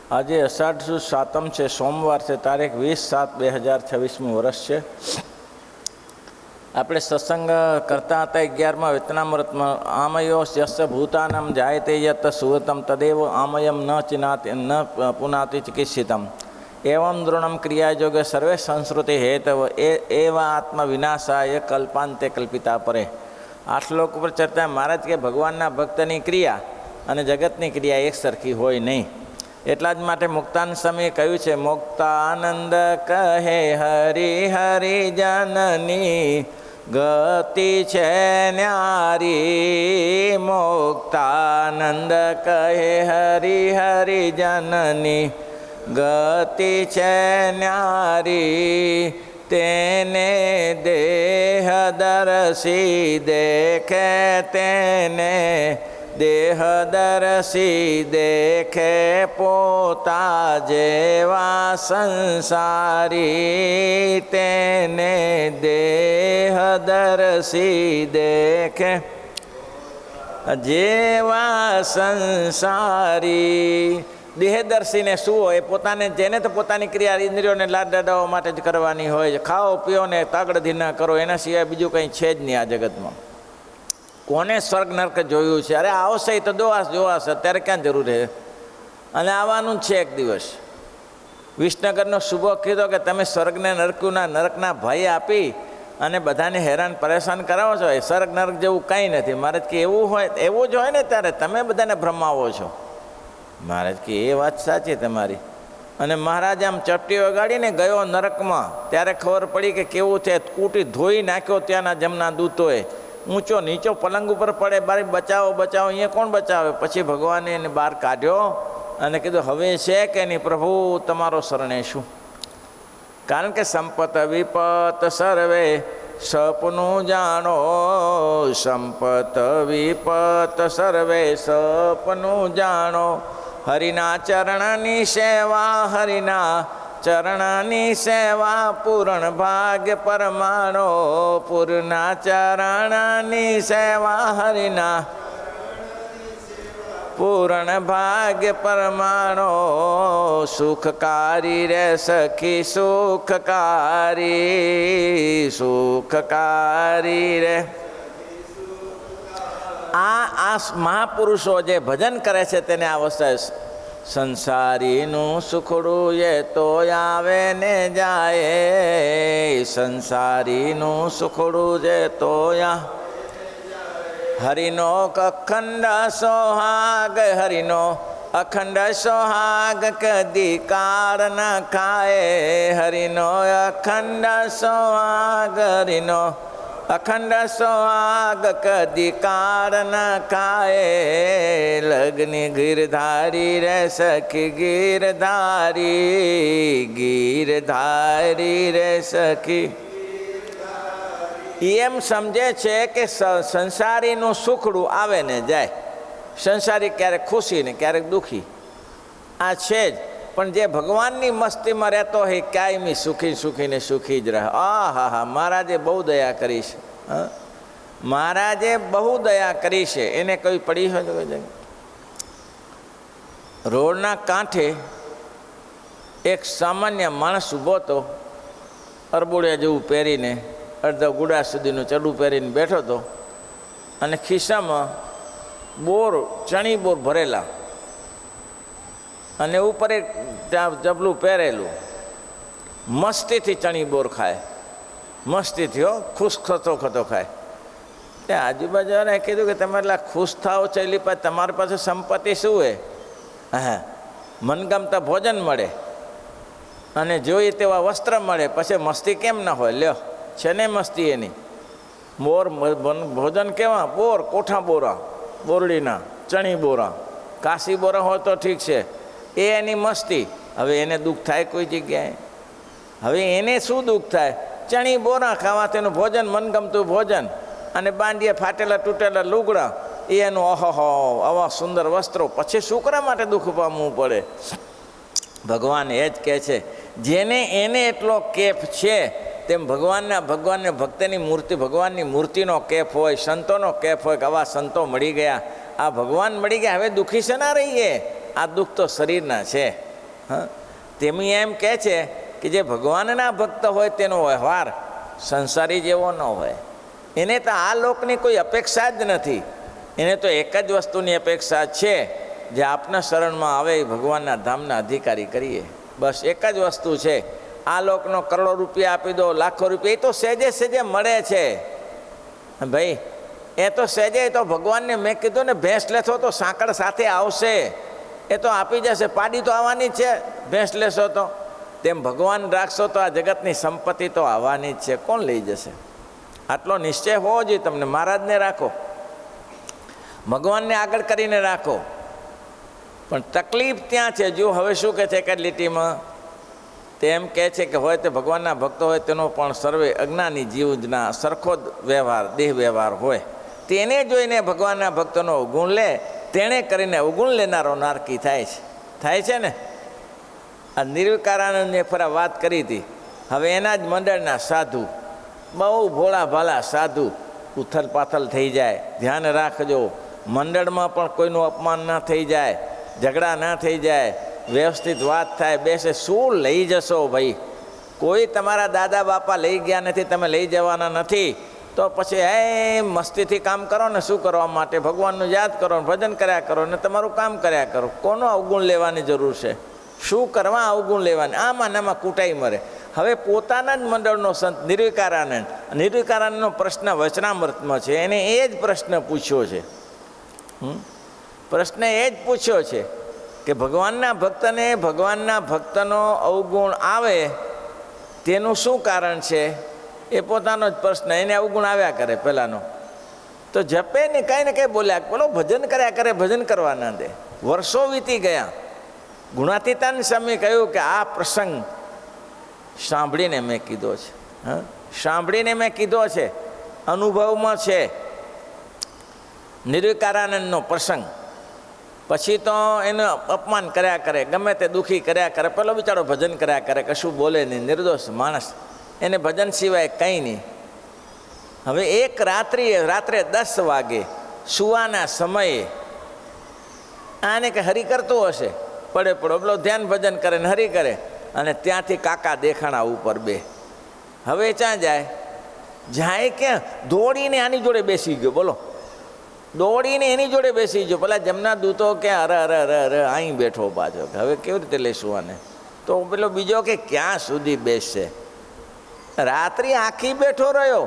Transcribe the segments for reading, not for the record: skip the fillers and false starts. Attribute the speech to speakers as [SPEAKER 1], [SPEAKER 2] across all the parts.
[SPEAKER 1] આજે અષાઢ સુદ સાતમ છે, સોમવાર છે, તારીખ 20/7/2026 વર્ષ છે. આપણે સત્સંગ કરતા હતા 11મા વેતનામૃતમાં. આમયો યસ્ય ભૂતાનમ જાયતે યત સુરતમ તદેવ આમયમ ન ચિનાતિ ન પુનાતિ ચિકિત્સિતમ એવં દૃઢમ ક્રિયાયોગે સર્વે સંસ્કૃતિ હેતવ એવા આત્મવિનાશાય કલ્પાંતે કલ્પિતા પરે. આ શ્લોક ઉપર ચર્ચા. મહારાજ કે ભગવાનના ભક્તની ક્રિયા અને જગતની ક્રિયા એક સરખી હોય નહીં. એટલા જ માટે મુક્તાનંદ સ્વામીએ કહ્યું છે, મુક્તાનંદ કહે હરિ હરિ જનની ગતિ છે ન્યારી. મુક્તાનંદ કહે હરિ હરિ જનની ગતિ છે ન્યારી. તેને દેહ દર્શી દેખે તેને દેહદર્શી દેખે પોતા જેવા સંસારી. તેને દેહદર્શી દેખે જેવા સંસારી. દેહદર્શીને શું હોય? પોતાને જેને તો પોતાની ક્રિયા ઇન્દ્રિયોને લાડ લડાવવા માટે જ કરવાની હોય. ખાઓ પીઓ ને તાગડધી ન કરો, એના સિવાય બીજું કંઈ છે જ નહીં આ જગતમાં. કોને સ્વર્ગ નર્ક જોયું છે? અરે આવશે તો જોવાશે, અત્યારે ક્યાં જરૂર છે? અને આવવાનું જ છે એક દિવસ. વિસનગરનો શુભો કીધો કે તમે સ્વર્ગને નરકના ભય આપી અને બધાને હેરાન પરેશાન કરાવો છો. એ સ્વર્ગ નરક જેવું કંઈ નથી. મહારાજ કે એવું હોય, એવું જ હોય ને ત્યારે તમે બધાને ભ્રમાવો છો. મહારાજ કે એ વાત સાચી તમારી. અને મહારાજ આમ ચપટી વગાડીને ગયો નરકમાં, ત્યારે ખબર પડી કે કેવું છે. કૂટી ધોઈ નાખ્યો ત્યાંના જમના દૂતોએ. ઊંચો નીચો પલંગ ઉપર પડે, બારી બચાવો બચાવો, અહીંયા કોણ બચાવે? પછી ભગવાને એને બહાર કાઢ્યો અને કીધું હવે છે કે નહીં પ્રભુ તમારો શરણે શું? કારણ કે સંપત વિપત સર્વે સપનું જાણો. સંપત વિપત સર્વે સપનું જાણો. હરિના ચરણની સેવા હરિના ચરણની સેવા પૂર્ણ ભાગ્ય પરમાણો. પૂર્ણા ચરણની સેવા હરિના પૂર્ણ ભાગ્ય પરમાણો. સુખકારી રે સખી સુખકારી સુખકારી રે. આ મહાપુરુષો જે ભજન કરે છે તેને આ અવસ્થા. સંસારીનું સુખડું એ તો આવે ને જાય. સંસારીનું સુખડું જે તો હરિનો અખંડ સોહાગ. હરિનો અખંડ સોહાગ કદી કાર ન ખાય. હરિનો અખંડ સોહાગ હરિનો અખંડ સોહાગ કદી કાર ન ખાય. લગ્ની ગીરધારી રે સખી ગીરધારી ગીરધારી રે સખી. એમ સમજે છે કે સંસારીનું સુખડું આવે ને જાય. સંસારી ક્યારેક ખુશી ને ક્યારેક દુઃખી, આ છે જ. પણ જે ભગવાનની મસ્તીમાં રહેતો હોય કાયમી સુખી સુખીને સુખી જ રહે. હા હા હા, મહારાજે બહુ દયા કરી છે. મહારાજે બહુ દયા કરી છે. એને કઈ પડી હોય તો રોડના કાંઠે એક સામાન્ય માણસ ઊભો હતો, અરબુડિયા જેવું પહેરીને, અડધા ગુડા સુધીનું ચડું પહેરીને બેઠો હતો. અને ખિસ્સામાં ચણી બોર ભરેલા અને ઉપર એક જબલું પહેરેલું. મસ્તીથી ચણી બોર ખાય, મસ્તીથી હો, ખુશ ખતો ખાય. ત્યાં આજુબાજુવાળાએ કીધું કે તમે એટલા ખુશ થાઓ છો એટલે પછી તમારી પાસે સંપત્તિ શું હોય? હા, મનગમતા ભોજન મળે અને જોઈએ તેવા વસ્ત્ર મળે, પછી મસ્તી કેમ ના હોય? લ્યો, છે ને મસ્તી એની. ભોજન કેવા? બોર, કોઠા બોરા, બોરડીના ચણી બોરા, કાશી બોરા હોય તો ઠીક છે, એ એની મસ્તી. હવે એને દુઃખ થાય કોઈ જગ્યાએ? હવે એને શું દુઃખ થાય? ચણી બોરા ખાવા, તેનું ભોજન મનગમતું ભોજન અને બાંધીએ ફાટેલા તૂટેલા લુગડા, એનું અહો આવા સુંદર વસ્ત્રો. પછી શુક્ર માટે દુઃખ પામવું પડે? ભગવાન એ જ કહે છે, જેને એને એટલો કેફ છે તેમ ભગવાનને ભક્તની મૂર્તિ, ભગવાનની મૂર્તિનો કેફ હોય, સંતોનો કેફ હોય કે આવા સંતો મળી ગયા, આ ભગવાન મળી ગયા, હવે દુઃખી છે ના રહીએ. આ દુઃખ તો શરીરના છે. હા, તેમી એમ કહે છે કે જે ભગવાનના ભક્ત હોય તેનો વ્યવહાર સંસારી જેવો ન હોય. એને તો આ લોકની કોઈ અપેક્ષા જ નથી. એને તો એક જ વસ્તુની અપેક્ષા છે, જે આપના શરણમાં આવે એ ભગવાનના ધામના અધિકારી કરીએ. બસ એક જ વસ્તુ છે. આ લોકનો કરોડો રૂપિયા આપી દો, લાખો રૂપિયા, એ તો સહેજે સહેજે મળે છે ભાઈ. એ તો સહેજે, એ તો ભગવાનને મેં કીધું ને, ભેંસ લેશો તો સાંકળ સાથે આવશે, એ તો આપી જશે. પાડી તો આવવાની જ છે ભેંસ લેશો તો. તેમ ભગવાન રાખશો તો આ જગતની સંપત્તિ તો આવવાની જ છે. કોણ લઈ જશે? આટલો નિશ્ચય હોવો જોઈએ તમને. મહારાજને રાખો, ભગવાનને આગળ કરીને રાખો. પણ તકલીફ ત્યાં છે. જો હવે શું કહે છે એક જ લીટીમાં, તેમ કહે છે કે હોય તે ભગવાનના ભક્તો હોય તેનો પણ સર્વે અજ્ઞાની જીવના સરખો જ વ્યવહાર, દેહ વ્યવહાર હોય. તેને જોઈને ભગવાનના ભક્તોનો અવગુણ લે, તેણે કરીને અવગુણ લેનારો નારકી થાય છે ને. આ નિર્વિકારાનંદને ફરા વાત કરી હતી. હવે એના જ મંડળના સાધુ, બહુ ભોળા ભાલા સાધુ ઉથલ પાથલ થઈ જાય. ધ્યાન રાખજો, મંડળમાં પણ કોઈનું અપમાન ના થઈ જાય, ઝઘડા ના થઈ જાય, વ્યવસ્થિત વાત થાય. બેસે શું લઈ જશો ભાઈ? કોઈ તમારા દાદા બાપા લઈ ગયા નથી, તમે લઈ જવાના નથી, તો પછી મસ્તીથી કામ કરો ને. શું કરવા માટે? ભગવાનનું યાદ કરો, ભજન કર્યા કરો ને તમારું કામ કર્યા કરો. કોનો અવગુણ લેવાની જરૂર છે? શું કરવા અવગુણ લેવાની? આમાં ને આમાં કૂટાઈ મરે. હવે પોતાના જ મંડળનો સંત નિર્વિકારાનંદનો પ્રશ્ન વચનામૃતમાં છે. એને એ જ પ્રશ્ન પૂછ્યો છે. પ્રશ્ન એ જ પૂછ્યો છે કે ભગવાનના ભક્તનો અવગુણ આવે તેનું શું કારણ છે? એ પોતાનો જ પ્રશ્ન. એને અવગુણ આવ્યા કરે પહેલાંનો તો જપે ને કાંઈ ને કાંઈ બોલ્યા, બોલો ભજન કર્યા કરે, ભજન કરવા ના દે. વર્ષો વીતી ગયા. ગુણાતીતાન સ્વામી કહ્યું કે આ પ્રસંગ સાંભળીને મેં કીધો છે. હા, સાંભળીને મેં કીધો છે, અનુભવમાં છે. નિર્વિકારાનંદનો પ્રસંગ. પછી તો એને અપમાન કર્યા કરે, ગમે તે દુઃખી કર્યા કરે. પેલો બિચારો ભજન કર્યા કરે, કશું બોલે નહીં, નિર્દોષ માણસ. એને ભજન સિવાય કંઈ નહીં. હવે એક રાત્રે 10 વાગે સુવાના સમયે આને કે હરી કરતો હશે, પડે પેલો ધ્યાન ભજન કરે ને હરી કરે, અને ત્યાંથી કાકા દેખાણા ઉપર બે. હવે ક્યાં જાય ક્યાં? દોડીને આની જોડે બેસી ગયો. બોલો, દોડીને એની જોડે બેસી ગયો. પેલા જમના દૂતો કે અરે અહીં બેઠો પાછો. હવે કેવી રીતે લઈશું આને? તો પેલો બીજો કે ક્યાં સુધી બેસશે? રાત્રિ આખી બેઠો રહ્યો,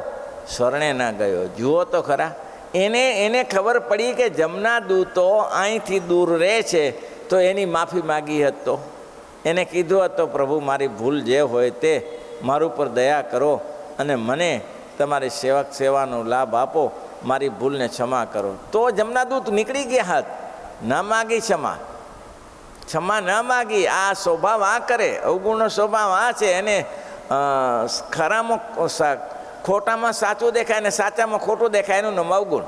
[SPEAKER 1] શરણે ના ગયો. જુઓ તો ખરા, એને ખબર પડી કે જમના દૂતો અહીંથી દૂર રહે છે, તો એની માફી માગી હતો. એને કીધું હતો, પ્રભુ મારી ભૂલ જે હોય તે મારું પર દયા કરો અને મને તમારી સેવાનો લાભ આપો, મારી ભૂલને ક્ષમા કરો. તો જમના દૂત નીકળી ગયા હાથ. ન માગી ક્ષમા ન માગી. આ સ્વભાવ આ કરે, અવગુણનો સ્વભાવ આ છે. એને ખરામાં ખોટામાં સાચું દેખાય ને સાચામાં ખોટું દેખાય, એનું નામ અવગુણ.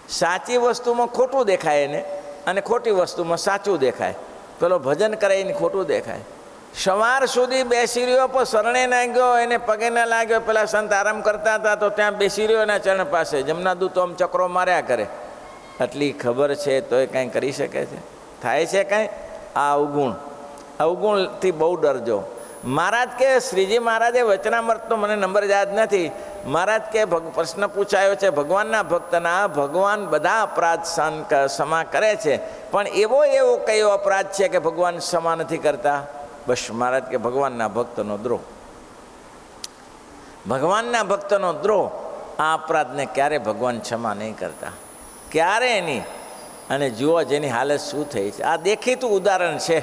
[SPEAKER 1] સાચી વસ્તુમાં ખોટું દેખાય એને, અને ખોટી વસ્તુમાં સાચું દેખાય. પેલો ભજન કરે એને ખોટું દેખાય. સવાર સુધી બેસી રહ્યો, પણ શરણે ના ગયો, એને પગે ના લાગ્યો. પેલા સંત આરામ કરતા હતા તો ત્યાં બેસી રહ્યો એના ચરણ પાસે. જમના દૂતો આમ ચક્રો માર્યા કરે. આટલી ખબર છે તો એ કાંઈ કરી શકે છે? થાય છે કાંઈ? આ અવગુણથી બહુ ડરજો. મહારાજ કે, શ્રીજી મહારાજે વચનામૃત તો મને નંબર યાદ નથી. મહારાજ કે પ્રશ્ન પૂછાયો છે ભગવાનના ભક્તના, ભગવાન બધા અપરાધ ક્ષમા કરે છે, પણ એવો કયો અપરાધ છે કે ભગવાન ક્ષમા નથી કરતા? બસ મહારાજ કે ભગવાનના ભક્તનો દ્રોહ. ભગવાનના ભક્તનો દ્રોહ, આ અપરાધને ક્યારે ભગવાન ક્ષમા નહીં કરતા, ક્યારે નહીં. અને જુઓ જેની હાલત શું થઈ છે. આ દેખીતું ઉદાહરણ છે.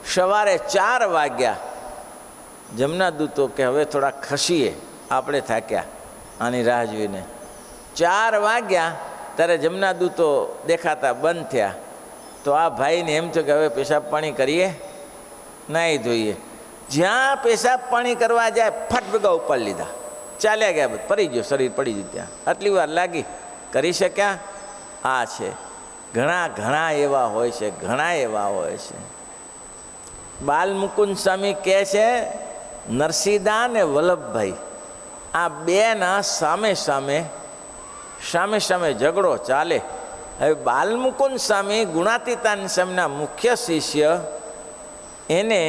[SPEAKER 1] સવારે 4 વાગ્યા જમના દૂતો કે હવે થોડા ખસીએ, આપણે થાક્યા આની રાહ જોઈને. 4 વાગ્યા ત્યારે જમના દૂતો દેખાતા બંધ થયા. તો આ ભાઈને એમ થયું કે હવે પેશાબ પાણી કરીએ, નાહી ધોઈએ. જ્યાં પેશાબ પાણી કરવા જાય ફટ ભેગા ઉપાડી લીધા, ચાલ્યા ગયા. પડી ગયો, શરીર પડી ગયું ત્યાં. આટલી વાર લાગી, કરી શક્યા? આ છે. ઘણા એવા હોય છે, ઘણા એવા હોય છે. બાલમુકુંદ સ્વામી કહે છે, નરસિંહદા ને વલ્લભભાઈ આ બેના સામે ઝઘડો ચાલે. હવે બાલમુકુંદ સ્વામી ગુણાતીતાન સ્વામીના મુખ્ય શિષ્ય એને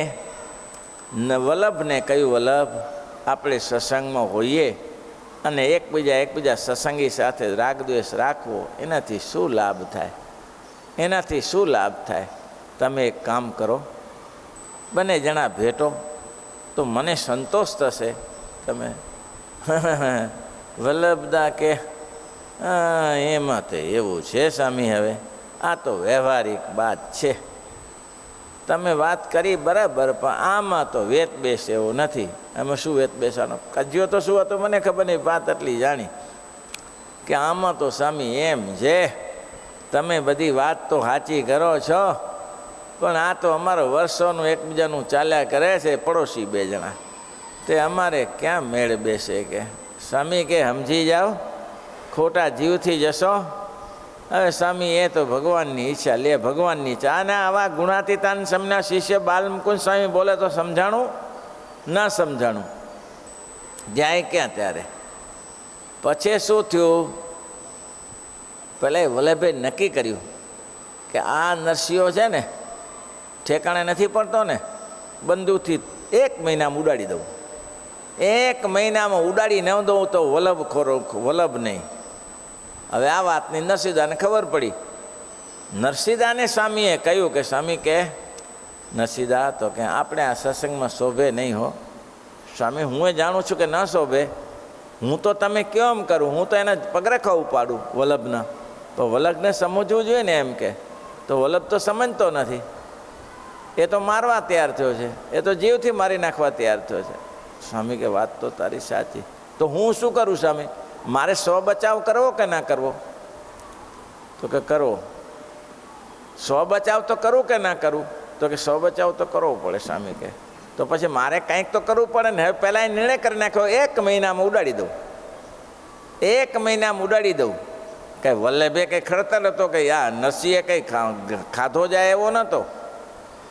[SPEAKER 1] વલ્લભને કહ્યું, વલ્લભ આપણે સત્સંગમાં હોઈએ અને એકબીજા સત્સંગી સાથે રાગદ્વેષ રાખવો, એનાથી શું લાભ થાય? એનાથી શું લાભ થાય? તમે એક કામ કરો, બંને જણા ભેટો તો મને સંતોષ થશે. તમે વલ્લભદા કે એમાં તો એવું છે સ્વામી, હવે આ તો વ્યવહારિક વાત છે. તમે વાત કરી બરાબર, પણ આમાં તો વેત બેસ એવો નથી. આમાં શું વેત બેસવાનો? કજ્યો તો શું હતો મને ખબર નહીં, વાત એટલી જાણી કે આમાં તો સ્વામી એમ છે, તમે બધી વાત તો સાચી કરો છો, પણ આ તો અમારો વર્ષોનું એકબીજાનું ચાલ્યા કરે છે, પડોશી બે જણા, તે અમારે ક્યાં મેળ બેસે? કે સ્વામી કે સમજી જાઓ, ખોટા જીવથી જશો. હવે સ્વામી એ તો ભગવાનની ઈચ્છા, લે ભગવાનની ઈચ્છા. અને આવા ગુણાતીતાન સમના શિષ્ય બાલમુકુંદ સ્વામી બોલે તો સમજાણું ના સમજાણું, જાય ક્યાં ત્યારે. પછી શું થયું? પહેલાં વલ્લભે નક્કી કર્યું કે આ નરસિંહો છે ને ઠેકાણે નથી પડતો ને, બંદૂકથી 1 મહિનામાં ઉડાડી દઉં. 1 મહિનામાં ઉડાડી ન દઉં તો વલ્લભ નહીં. હવે આ વાતની નરસિંહદાને ખબર પડી. નરસિંહદાને સ્વામીએ કહ્યું કે સ્વામી કે નરસિંહદા તો કે આપણે આ સત્સંગમાં શોભે નહીં હો. સ્વામી હું એ જાણું છું કે ન શોભે, હું તો તમે કેમ કરું, હું તો એના પગરખા ઉપાડું વલ્લભના. તો વલ્લભને સમજવું જોઈએ ને એમ કે, તો વલ્લભ તો સમજતો નથી. એ તો મારવા તૈયાર થયો છે, એ તો જીવથી મારી નાખવા તૈયાર થયો છે. સ્વામી કે વાત તો તારી સાચી, તો હું શું કરું સ્વામી? મારે સ્વ બચાવ કરવો કે ના કરવો? તો કે કરવો. સ્વ બચાવ તો કરવું કે ના કરવું? તો કે સ્વ બચાવ તો કરવો પડે સ્વામી કે. તો પછી મારે કંઈક તો કરવું પડે ને. હવે પહેલાં એ નિર્ણય કરી નાખ્યો, 1 મહિનામાં ઉડાડી દઉં. 1 મહિનામાં ઉડાડી દઉં. કંઈ વલ્લભે કંઈ ખડતર હતો કે યા નરસિંહે કંઈ ખાધો જાય એવો નહોતો.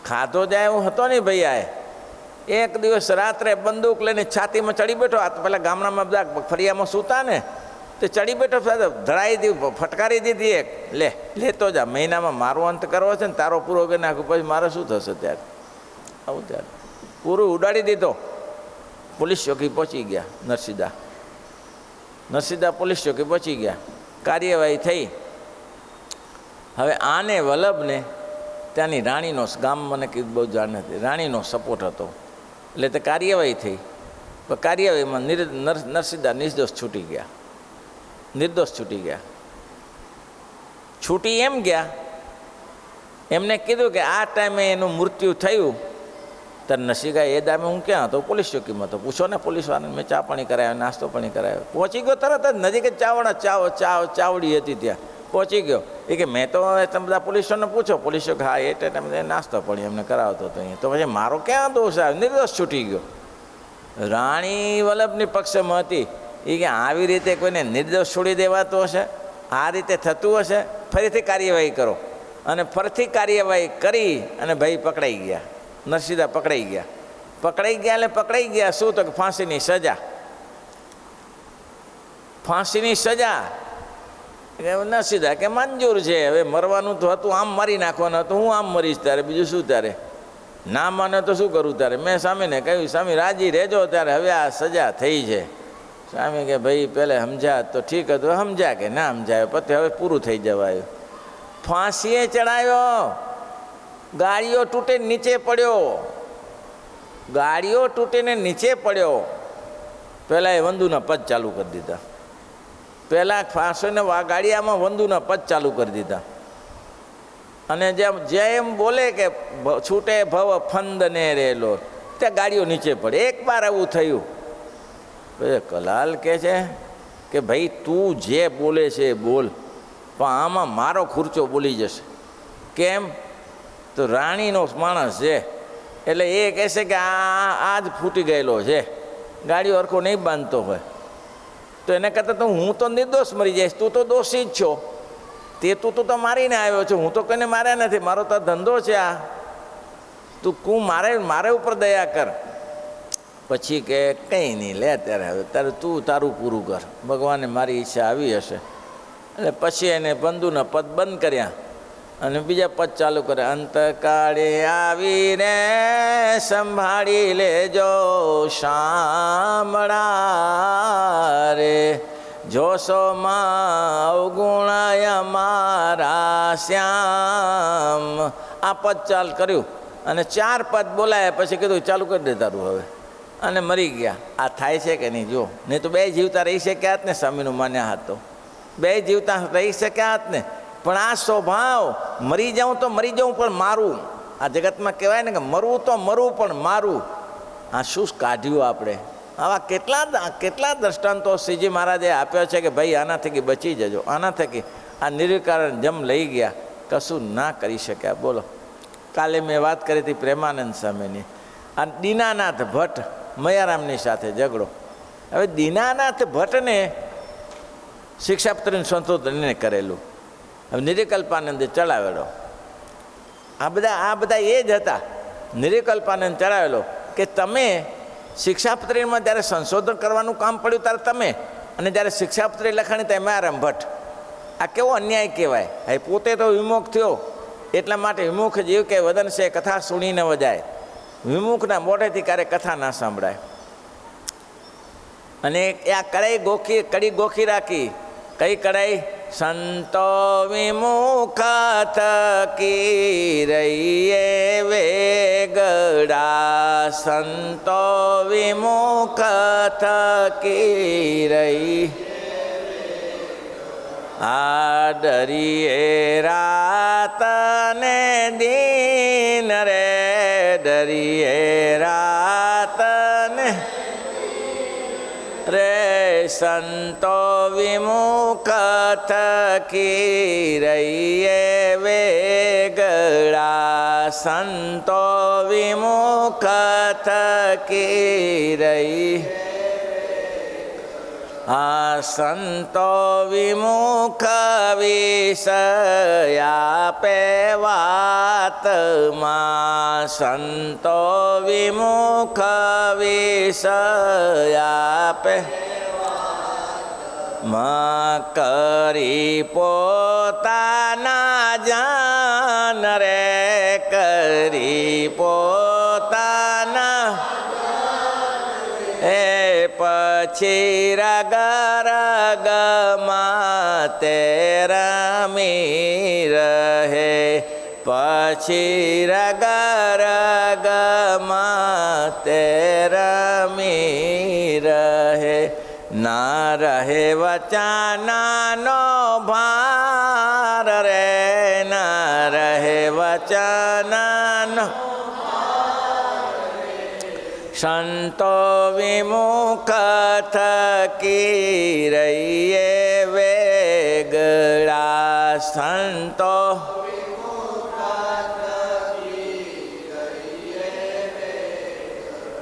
[SPEAKER 1] ખાધો જાય એવો હતો નહીં ભાઈ. આ એક દિવસ રાત્રે બંદૂક લઈને છાતીમાં ચડી બેઠો. આ તો પેલા ગામડામાં બધા ફરિયામાં સૂતા ને, તે ચડી બેઠો, ધડાઈ દીધી, ફટકારી દીધી. એક લેતો જા, મહિનામાં મારો અંત કરવો છે ને તારો પૂરો કરી નાખું, પછી મારે શું થશે? ત્યારે આવું ત્યારે પૂરું ઉડાડી દીધો. પોલીસ ચોકી પહોંચી ગયા નરસિંહદા પોલીસ ચોકી પહોંચી ગયા. કાર્યવાહી થઈ. હવે આને વલ્લભને ત્યાંની રાણીનો, ગામ મને કીધું બહુ જાણ નથી, રાણીનો સપોર્ટ હતો, એટલે તે કાર્યવાહી થઈ. પણ કાર્યવાહીમાં નરસિંહદા નિર્દોષ છૂટી ગયા. છૂટી એમ ગયા, એમને કીધું કે આ ટાઈમે એનું મૃત્યુ થયું. ત્યારે નરસિંહા એ દામે હું ક્યાં હતો? પોલીસ ચોકીમાં. તો પૂછો ને પોલીસવાળાને. મેં ચા પાણી કરાવ્યો, નાસ્તો પાણી કરાવ્યો. પહોંચી ગયો તરત જ, નજીક જ ચાવડી હતી ત્યાં પહોંચી ગયો. એ કે મેં તો તમે બધા પોલીસોને પૂછો. પોલીસો કે હા એ ટાઈમે નાસ્તો પાણી એમને કરાવતો હતો અહીંયા. તો પછી મારો ક્યાં દોષ આવે? નિર્દોષ છૂટી ગયો. રાણી વલ્લભની પક્ષમાં હતી. એ કે આવી રીતે કોઈને નિર્દોષ છોડી દેવાતો હશે, આ રીતે થતું હશે, ફરીથી કાર્યવાહી કરો. અને ફરીથી કાર્યવાહી કરી અને ભાઈ પકડાઈ ગયા. નરસિંહદા પકડાઈ ગયા. એટલે પકડાઈ ગયા શું? તો કે ફાંસીની સજા. નરસિંહદા કે મંજૂર છે, હવે મરવાનું તો હતું, આમ મારી નાખવાનું હતું, હું આમ મરીશ ત્યારે, બીજું શું ત્યારે? ના માને તો શું કરું ત્યારે? મેં સ્વામીને કહ્યું, સ્વામી રાજી રહેજો ત્યારે, હવે આ સજા થઈ છે. સ્વામી કે ભાઈ પહેલે સમજ્યા તો ઠીક હતું, સમજ્યા કે ના સમજાયો, પછી હવે પૂરું થઈ જવાયું. ફાંસીએ ચડાવ્યો. ગાડીઓ તૂટે નીચે પડ્યો. ગાડીઓ તૂટીને નીચે પડ્યો. પહેલાં એ વંદુના પદ ચાલુ કરી દીધા. પહેલાં ફાંસીને ગાડિયામાં વંદુના પદ ચાલુ કરી દીધા. અને જેમ બોલે કે છૂટે ભવ ફંદ ને રેલો, ત્યાં ગાડીઓ નીચે પડે. એક વાર એવું થયું. કલાલ કહે છે કે ભાઈ તું જે બોલે છે એ બોલ, પણ આમાં મારો ખર્ચો બોલી જશે. કેમ? તો રાણીનો માણસ છે, એટલે એ કહેશે કે આ જ ફૂટી ગયેલો છે, ગાડીઓ હરખો નહીં બાંધતો હોય. તો એને કરતાં તો હું તો નિર્દોષ મરી જઈશ, તું તો દોષી જ છો. તું તો મારીને આવ્યો છો, હું તો કોઈને માર્યા નથી, મારો તો ધંધો છે આ. તું મારે ઉપર દયા કર. પછી કે કંઈ નહીં, લે ત્યારે હવે તું તારું પૂરું કર, ભગવાને મારી ઈચ્છા આવી હશે. એટલે પછી એને બંધુના પદ બંધ કર્યા અને બીજા પદ ચાલુ કરે, અંતકાળે આવીને સંભાળી લેજો શામળા રે, જોશોમાં અવગુણાય મારા શ્યામ. આ પદ ચાલ કર્યું અને 4 પદ બોલાયા પછી કીધું ચાલુ કરી દે તારું હવે, અને મરી ગયા. આ થાય છે કે નહીં જો, નહીં તો 2 જીવતા રહી શક્યા જ ને, સ્વામીનું માન્યા હતો 2 જીવતા રહી શક્યા જ ને. પણ આ સ્વભાવ મરી જાઉં તો મરી જાઉં પણ મારું, આ જગતમાં કહેવાય ને કે મરવું તો મરવું પણ મારું. આ શું કાઢ્યું આપણે? આવા કેટલા દ્રષ્ટાંતો શ્રીજી મહારાજે આપ્યો છે કે ભાઈ આના થકી બચી જજો, આના થકી. આ નિર્વિકારણ જમ લઈ ગયા, કશું ના કરી શક્યા. બોલો, કાલે મેં વાત કરી હતી પ્રેમાનંદ સ્વામીની. આ દીનાનાથ ભટ્ટ મયારામની સાથે ઝઘડો. હવે દીનાનાથ ભટ્ટને શિક્ષાપત્રીનું સંશોધન કરેલું, હવે નિર્વિકલ્પાનંદે ચલાવેલો. આ બધા એ જ હતા. નિર્વિકલ્પાનંદ ચલાવેલો કે તમે શિક્ષાપત્રીમાં જ્યારે સંશોધન કરવાનું કામ પડ્યું ત્યારે તમે, અને જ્યારે શિક્ષાપત્રી લખાણી ત્યારે મયારામ ભટ્ટ. આ કેવો અન્યાય કહેવાય. હવે પોતે તો વિમુખ થયો, એટલા માટે વિમુખ જીવ કે વદન છે કથા સુણીને વજાય. વિમુખના મોઢેથી ક્યારેક કથા ના સાંભળાય. અને આ કડી ગોખી રાખી. કઈ કડાઈ? સંતો વિમુખ થકી રહીએ વેગડા, સંતો વિમુખ થકી રહી આ ડરીએ રાત ને દિન રે, ડરીએ રાત ને રે, સંતો વિમુખ થકી રહીએ વેગળા, સંતો વિમુખ થકી રહી આ સંતો વિમુખ વિષયા પે વાતમાં, સંતો વિમુખ વિષયા પે માં કરી પોતાના જાન રે, કરી પોતાના એ પછી રગ રગમાં તે રમી રહે, પછી રગ રગમાં તે રમી રહે. ના રહે વચનાનો ભાર રે, ના રહે વચનાનો. સંતો વિમુખ થકી રહીએ વેગળા, સંતો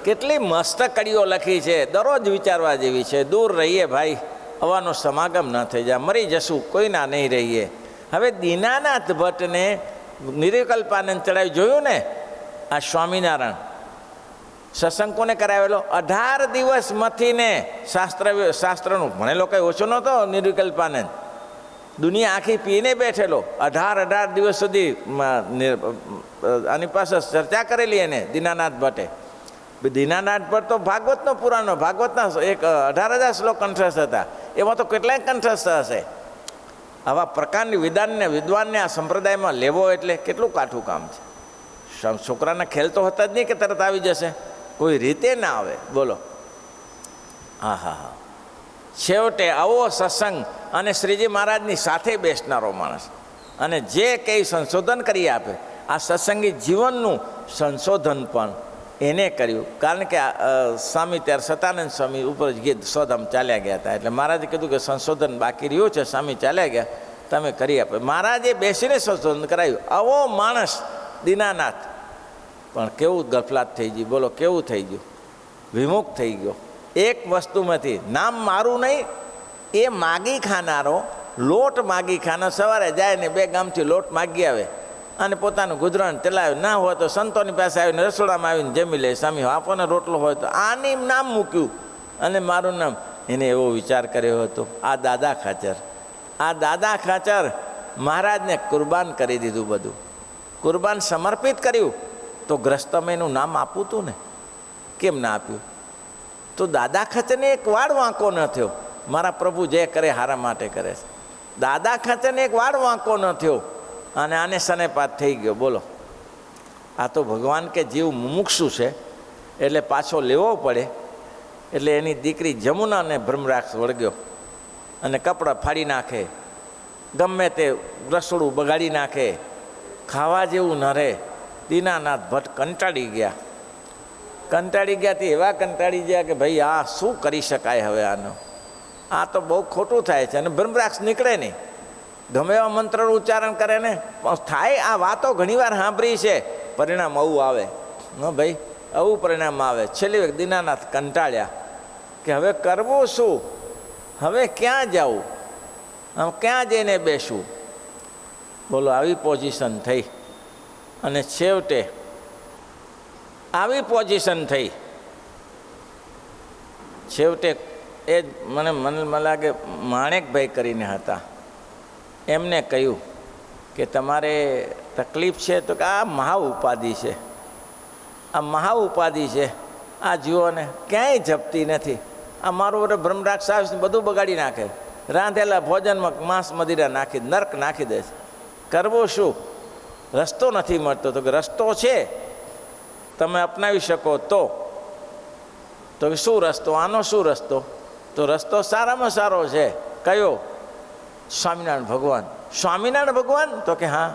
[SPEAKER 1] કેટલી મસ્ત કડીઓ લખી છે, દરરોજ વિચારવા જેવી છે. દૂર રહીએ ભાઈ, હવાનો સમાગમ ન થઈ જાય, મરી જશું, કોઈના નહીં રહીએ. હવે દીનાનાથ ભટ્ટને નિર્વિકલ્પાનંદ ચડાવી જોયું ને. આ સ્વામિનારાયણ સત્સંગ કોને કરાવેલો? 18 દિવસ મથીને શાસ્ત્રનું ભણેલો કંઈ ઓછો નહોતો નિર્વિકલ્પાનંદ. દુનિયા આખી પીને બેઠેલો. 18 દિવસ સુધી આની પાસે ચર્ચા કરેલી એને દીનાનાથ ભટ્ટે. દીનાનાથ ભટ્ટ તો ભાગવતનો પુરાણનો, ભાગવતના 18,000 શ્લોક કંઠસ્થ હતા. એમાં તો કેટલાય કંઠસ્થ હશે. આવા પ્રકારની વિદ્વાનને આ સંપ્રદાયમાં લેવો એટલે કેટલું કાઠું કામ છે. છોકરાના ખેલ તો હતા જ નહીં કે તરત આવી જશે, કોઈ રીતે ના આવે. બોલો, હા હા હા. છેવટે આવો સત્સંગ અને શ્રીજી મહારાજની સાથે બેસનારો માણસ, અને જે કંઈ સંશોધન કરી આપે, આ સત્સંગી જીવનનું સંશોધન પણ એને કર્યું. કારણ કે સ્વામી ત્યારે સતાનંદ સ્વામી ઉપર ગીત સોધામ ચાલ્યા ગયા હતા. એટલે મહારાજે કીધું કે સંશોધન બાકી રહ્યું છે, સ્વામી ચાલ્યા ગયા, તમે કરી આપે. મહારાજે બેસીને સંશોધન કરાવ્યું. આવો માણસ દીનાનાથ, પણ કેવું ગફલાત થઈ ગઈ. બોલો, કેવું થઈ ગયું? વિમુખ થઈ ગયો. એક વસ્તુમાંથી, નામ મારું નહીં, એ માગી ખાનારો, લોટ માગી ખાનાર. સવારે જાય ને 2 ગામથી લોટ માગી આવે અને પોતાનું ગુજરાન ચલાવે. ના હોય તો સંતોની પાસે આવીને રસોડામાં આવીને જમી લે. સ્વામી આપો ને રોટલો હોય તો. આની નામ મૂક્યું અને મારું નામ. એને એવો વિચાર કર્યો હતો. આ દાદા ખાચર મહારાજને કુરબાન કરી દીધું બધું. કુરબાન સમર્પિત કર્યું તો ગ્રસ્તમયનું નામ આપવું હતું ને, કેમ ના આપ્યું? તો દાદા ખચરને એક વાળ વાંકો ન થયો. મારા પ્રભુ જે કરે હારા માટે કરે છે. દાદા ખચરને એક વાળ વાંકો ન થયો અને આને સનેપાત થઈ ગયો. બોલો, આ તો ભગવાન કે જીવ મુમુક્ષુ છે એટલે પાછો લેવો પડે. એટલે એની દીકરી જમુનાને બ્રહ્મરાક્ષ વળગ્યો અને કપડાં ફાડી નાખે, ગમે તે રસોડું બગાડી નાખે, ખાવા જેવું ન રહે. દીનાનાથ ભટ્ટ કંટાળી ગયા. તે એવા કંટાળી ગયા કે ભાઈ આ શું કરી શકાય હવે આનો? આ તો બહુ ખોટું થાય છે. અને બ્રહ્મરાક્ષ નીકળે નહીં, ગમે એવા મંત્રનું ઉચ્ચારણ કરે ને થાય. આ વાતો ઘણીવાર સાંભળી છે, પરિણામ આવું આવે. હા ભાઈ, આવું પરિણામ આવે. છેલ્લી વખત દીનાનાથ કંટાળ્યા કે હવે કરવું શું, હવે ક્યાં જવું, ક્યાં જઈને બેસવું? બોલો, આવી પોઝિશન થઈ. અને છેવટે આવી પોઝિશન થઈ. છેવટે એ મને લાગે માણેકભાઈ કરીને હતા, એમને કહ્યું કે તમારે તકલીફ છે? તો કે આ મહા ઉપાધિ છે, આ મહા ઉપાધિ છે. આ જીવોને ક્યાંય જપતી નથી. આ મારું બધું બ્રહ્મરાક્ષ આવે બધું બગાડી નાખે, રાંધેલા ભોજનમાં માંસ મદિરા નાખી નર્ક નાખી દે છે. કરવું શું? રસ્તો નથી મળતો. તો કે રસ્તો છે, તમે અપનાવી શકો તો કે શું રસ્તો? આનો શું રસ્તો? તો રસ્તો સારામાં સારો છે. કયો? સ્વામિનારાયણ ભગવાન. સ્વામિનારાયણ ભગવાન? તો કે હા.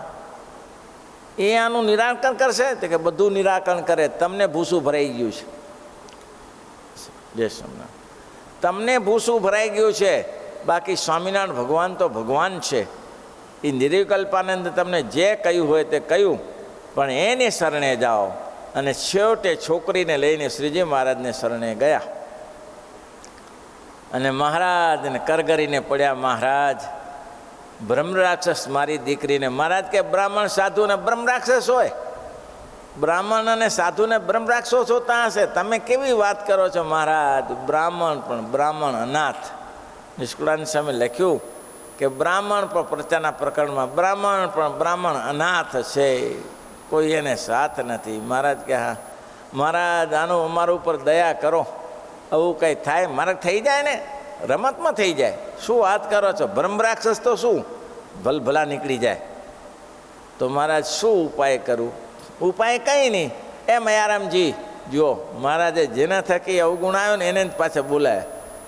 [SPEAKER 1] એ આનું નિરાકરણ કરશે? તો કે બધું નિરાકરણ કરે. તમને ભૂસું ભરાઈ ગયું છે. જય સ્વામિનારાયણ. તમને ભૂસું ભરાઈ ગયું છે, બાકી સ્વામિનારાયણ ભગવાન તો ભગવાન છે. એ નિર્વિકલ્પાનંદ તમને જે કહ્યું હોય તે કહ્યું, પણ એને શરણે જાઓ. અને છેવટે છોકરીને લઈને શ્રીજી મહારાજને શરણે ગયા અને મહારાજને કરગરીને પડ્યા. મહારાજ, બ્રહ્મરાક્ષસ મારી દીકરીને. મહારાજ કે બ્રાહ્મણ સાધુને બ્રહ્મરાક્ષસ હોય? બ્રાહ્મણ અને સાધુને બ્રહ્મરાક્ષસ હોતા હશે? તમે કેવી વાત કરો છો મહારાજ? બ્રાહ્મણ પણ બ્રાહ્મણ અનાથ. નિષ્કુળાનંદ સામે લખ્યું કે બ્રાહ્મણ પણ પ્રચારના પ્રકરણમાં બ્રાહ્મણ પણ બ્રાહ્મણ અનાથ છે, કોઈ એને સાથ નથી. મહારાજ કે હા મહારાજ, આનું અમારા ઉપર દયા કરો. આવું કંઈ થાય? મારે થઈ જાય ને, રમતમાં થઈ જાય. શું વાત કરો છો? બ્રહ્મરાક્ષસ તો શું ભલભલા નીકળી જાય. તો મહારાજ શું ઉપાય કરું? ઉપાય કંઈ નહીં. એ મયારામજી જુઓ, મહારાજે જેના થકી અવગુણ આવ્યો ને એને જ પાછા બોલાય.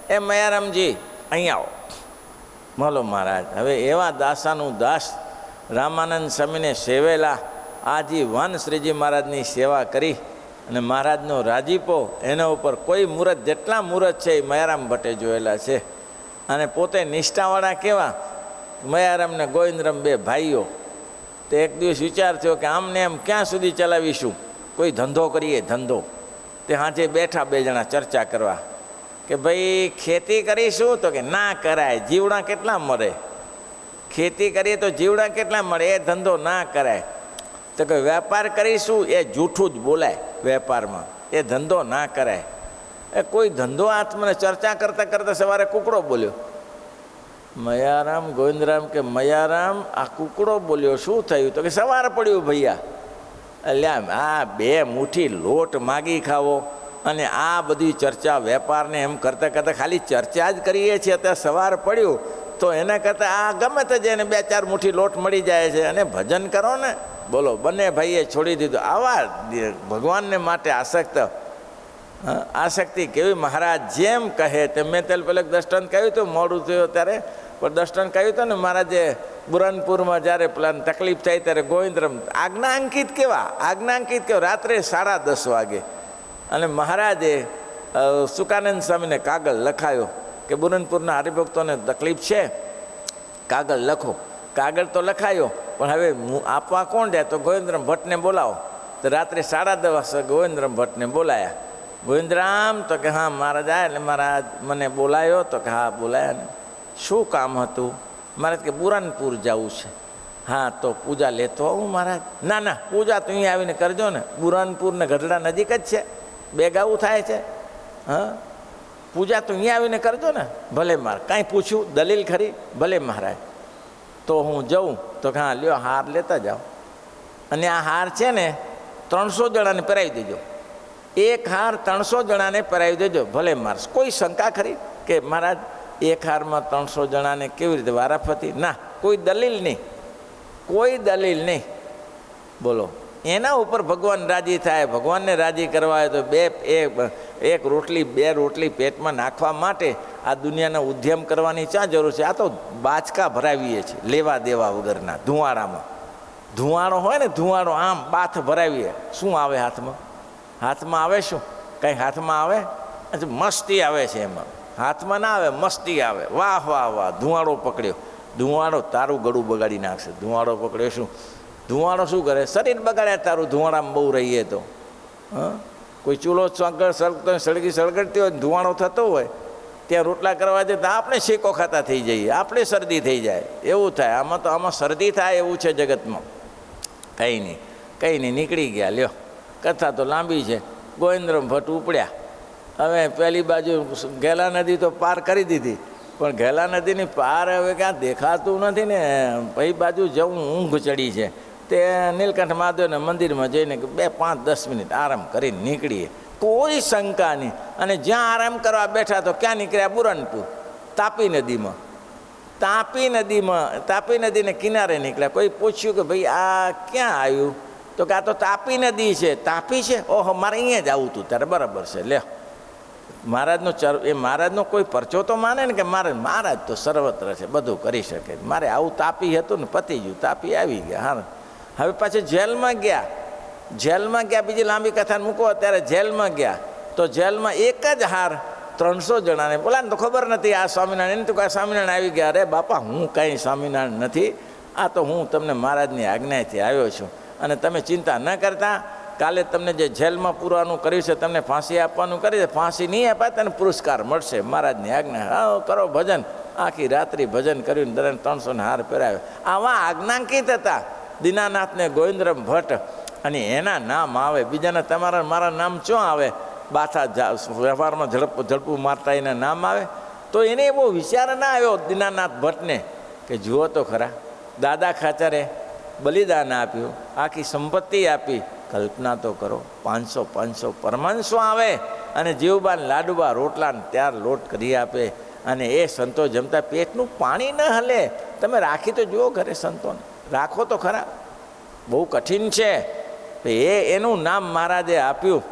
[SPEAKER 1] એ મયારામજી અહીં આવો. બોલો મહારાજ, હવે એવા દાસાનું દાસ રામાનંદ સ્વામીને સેવેલા આજીવન શ્રીજી મહારાજની સેવા કરી અને મહારાજનો રાજીપો એના ઉપર કોઈ મુહૂર્ત, જેટલા મુહૂર્ત છે એ મયારામ ભટ્ટે જોયેલા છે. અને પોતે નિષ્ઠાવાળા કેવા? મયારામ ને ગોવિંદરામ બે ભાઈઓ. તો એક દિવસ વિચાર થયો કે આમને એમ ક્યાં સુધી ચલાવીશું, કોઈ ધંધો કરીએ. ધંધો તે હાજે બેઠા બે જણા ચર્ચા કરવા કે ભાઈ ખેતી કરીશું? તો કે ના કરાય, જીવડા કેટલા મળે. ખેતી કરીએ તો જીવડા કેટલા મળે, એ ધંધો ના કરાય. તો કે વેપાર કરીશું? એ જૂઠું જ બોલાય વેપારમાં, એ ધંધો ના કરાય. એ કોઈ ધંધો આત્મને ચર્ચા કરતાં કરતાં સવારે કુકડો બોલ્યો. મયારામ ગોવિંદરામ કે મયારામ, આ કુકડો બોલ્યો, શું થયું? તો કે સવાર પડ્યું ભૈયા. એટલે આ બે મુઠ્ઠી લોટ માગી ખાવો અને આ બધી ચર્ચા વેપારને એમ કરતાં કરતાં ખાલી ચર્ચા જ કરીએ છીએ. અત્યારે સવાર પડ્યું તો એના કરતાં આ ગમે તે જેને બે ચાર મુઠ્ઠી લોટ મળી જાય છે અને ભજન કરો ને. બોલો, બંને ભાઈએ છોડી દીધું. આવા ભગવાનને માટે આસક્તિ કેવી! મહારાજ જેમ કહે તે મેં તેલ પહેલાં દ્રષ્ટાંત કહ્યું હતું, મોડું થયું ત્યારે પણ દ્રષ્ટાંત કહ્યું હતું ને મહારાજે બુરહાનપુરમાં જ્યારે પ્લાન તકલીફ થઈ ત્યારે ગોવિંદરામ આજ્ઞાંકિત કેવા રાત્રે 10:30 વાગે. અને મહારાજે સુકાનંદ સ્વામીને કાગળ લખાયો કે બુરહાનપુરના હરિભક્તોને તકલીફ છે, કાગળ લખો. કાગળ તો લખાયો, પણ હવે આપવા કોણ જાય? તો ગોવિંદરામ ભટ્ટને બોલાવો. તો રાત્રે 10:30 વાગે ગોવિંદરામ ભટ્ટને બોલાયા. ગોવિંદરામ? તો કે હા મહારાજ આ. એટલે મહારાજ મને બોલાયો? તો કે હા બોલાયા ને. શું કામ હતું? મહારાજ કે બુરહાનપુર જવું છે. હા તો પૂજા લેતો આવું મહારાજ? ના ના, પૂજા તો અહીંયા આવીને કરજો ને, બુરહાનપુર ને ગઢડા નજીક જ છે, બે ગાવું થાય છે. હા, પૂજા તો અહીંયા આવીને કરજો ને. ભલે મહારાજ. કાંઈ પૂછ્યું? દલીલ ખરી? ભલે મહારાજ. તો હું જઉં તો કે હા લ્યો હાર લેતા જાઓ, અને આ હાર છે ને 300 જણાને પહેરાવી દેજો, એક હાર 300 જણાને પહેરાવી દેજો, ભલે મારસ. કોઈ શંકા ખરી કે મહારાજ એક હારમાં 300 જણાને કેવી રીતે વારાફરતી? ના, કોઈ દલીલ નહીં, કોઈ દલીલ નહીં. બોલો, એના ઉપર ભગવાન રાજી થાય. ભગવાનને રાજી કરવા હોય તો એક રોટલી 2 રોટલી પેટમાં નાખવા માટે આ દુનિયાનો ઉદ્યમ કરવાની ક્યાં જરૂર છે? આ તો બાચકા ભરાવીએ છીએ લેવા દેવા વગરના. ધુવાડામાં ધુવાડો હોય ને, ધુવાડો આમ બાથ ભરાવીએ, શું આવે હાથમાં? હાથમાં આવે શું? કંઈ હાથમાં આવે? મસ્તી આવે છે એમાં. હાથમાં ના આવે, મસ્તી આવે. વાહ વાહ વાહ, ધુવાડો પકડ્યો. ધુવાડો તારું ગળું બગાડી નાખશે. ધુવાડો પકડ્યો શું? ધુવાડો શું કરે? શરીર બગાડ્યા તારું. ધુવાડામાં બહુ રહીએ તો કોઈ ચૂલો સળગડતી હોય, ધુવાડો થતો હોય, ત્યાં રોટલા કરવા જાય તો આપણે શેકો ખાતા થઈ જઈએ, આપણે શરદી થઈ જાય, એવું થાય. આમાં શરદી થાય એવું છે જગતમાં. કંઈ નહીં, કંઈ નહીં, નીકળી ગયા. લ્યો, કથા તો લાંબી છે. ગોવિંદરામ ભટ્ટ ઉપડ્યા. હવે પહેલી બાજુ ઘેલા નદી તો પાર કરી દીધી, પણ ઘેલા નદીની પાર હવે ક્યાં દેખાતું નથી ને. ભાઈ બાજુ જવું ઊંઘ ચડી છે. તે નીલકંઠ મહાદેવના મંદિરમાં જઈને 2, 5, 10 મિનિટ આરામ કરીને નીકળીએ, કોઈ શંકા નહીં. અને જ્યાં આરામ કરવા બેઠા તો ક્યાં નીકળ્યા? બુરનપુર, તાપી નદીમાં. તાપી નદીને કિનારે નીકળ્યા. કોઈ પૂછ્યું કે ભાઈ આ ક્યાં આવ્યું? તો કે આ તો તાપી નદી છે. તાપી છે? ઓહો, મારે અહીંયા જ આવું હતું. ત્યારે બરાબર છે, લે. મહારાજનો કોઈ પરચો તો માને ને કે મહારાજ તો સર્વત્ર છે, બધું કરી શકે. મારે આવું તાપી હતું ને, પતી ગયું. તાપી આવી ગયા. હા, હવે પાછું જેલમાં ગયા. બીજી લાંબી કથા મૂકો. ત્યારે જેલમાં ગયા તો જેલમાં એક જ હાર 300 જણાને. બોલા ને તો ખબર નથી આ સ્વામિનારાયણ. તો કાંઈ સ્વામિનારાયણ આવી ગયા. અરે બાપા, હું કાંઈ સ્વામિનારાયણ નથી. આ તો હું તમને મહારાજની આજ્ઞાથી આવ્યો છું, અને તમે ચિંતા ન કરતા. કાલે તમને જે જેલમાં પૂરવાનું કર્યું છે, તમને ફાંસી આપવાનું કરી છે. ફાંસી નહીં અપાય, તને પુરસ્કાર મળશે મહારાજની આજ્ઞા. હા, કરો ભજન. આખી રાત્રિ ભજન કર્યું, દરેક 300 ને હાર પહેરાવ્યો. આવા આજ્ઞાંકિત હતા દીનાનાથને ગોવિંદરામ ભટ્ટ. અને એના નામ આવે, બીજાના તમારા મારા નામ શું આવે? બાથા વ્યવહારમાં ઝડપું મારતા એના નામ આવે. તો એને એવો વિચાર ના આવ્યો દીનાનાથ ભટ્ટને કે જુઓ તો ખરા, દાદા ખાચરે બલિદાન આપ્યું, આખી સંપત્તિ આપી. કલ્પના તો કરો, 500 પરમાંશો આવે અને જીવબાન લાડુબા રોટલાને ત્યાર લોટ કરી આપે, અને એ સંતો જમતા પેટનું પાણી ન હલે. તમે રાખી તો જુઓ ઘરે સંતોને, રાખો તો ખરા. બહુ કઠિન છે. એનું નામ મહારાજે આપ્યું,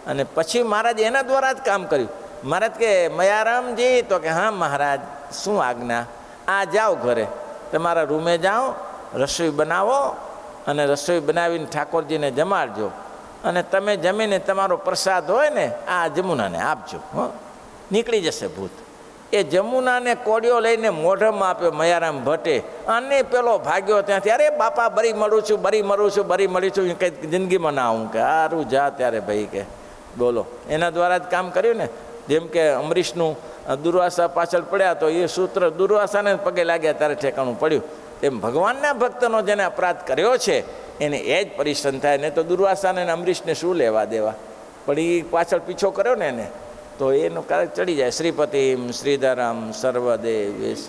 [SPEAKER 1] અને પછી મહારાજ એના દ્વારા જ કામ કર્યું. મહારાજ કે મયારામજી, તો કે હા મહારાજ, શું આજ્ઞા? આ જાઓ ઘરે, તમારા રૂમે જાઓ, રસોઈ બનાવો, અને રસોઈ બનાવીને ઠાકોરજીને જમાડજો, અને તમે જમીને તમારો પ્રસાદ હોય ને આ જમુનાને આપજો. નીકળી જશે ભૂત. એ જમુનાને કોડિયો લઈને મોઢામાં આપ્યો મયારામ ભટ્ટે, અને પેલો ભાગ્યો ત્યાંથી. અરે બાપા, બરી મળું છું, કંઈ જિંદગીમાં ના આવું. કે સારું જા ત્યારે ભાઈ કે. બોલો, એના દ્વારા જ કામ કર્યું ને. જેમ કે અમરીશનું દુર્વાસા પાછળ પડ્યા તો એ સૂત્ર દુર્વાસાને પગે લાગ્યા ત્યારે ઠેકાણું પડ્યું. એમ ભગવાનના ભક્તનો જેને અપરાધ કર્યો છે એને એ જ પરિશ્રમ થાય. ને તો દુર્વાસાને અને અમરીશને શું લેવા દેવા? પણ એ પાછળ પીછો કર્યો ને એને, તો એનું કાર્ય ચડી જાય. શ્રીપતિમ શ્રીધરમ સર્વદેવેશ.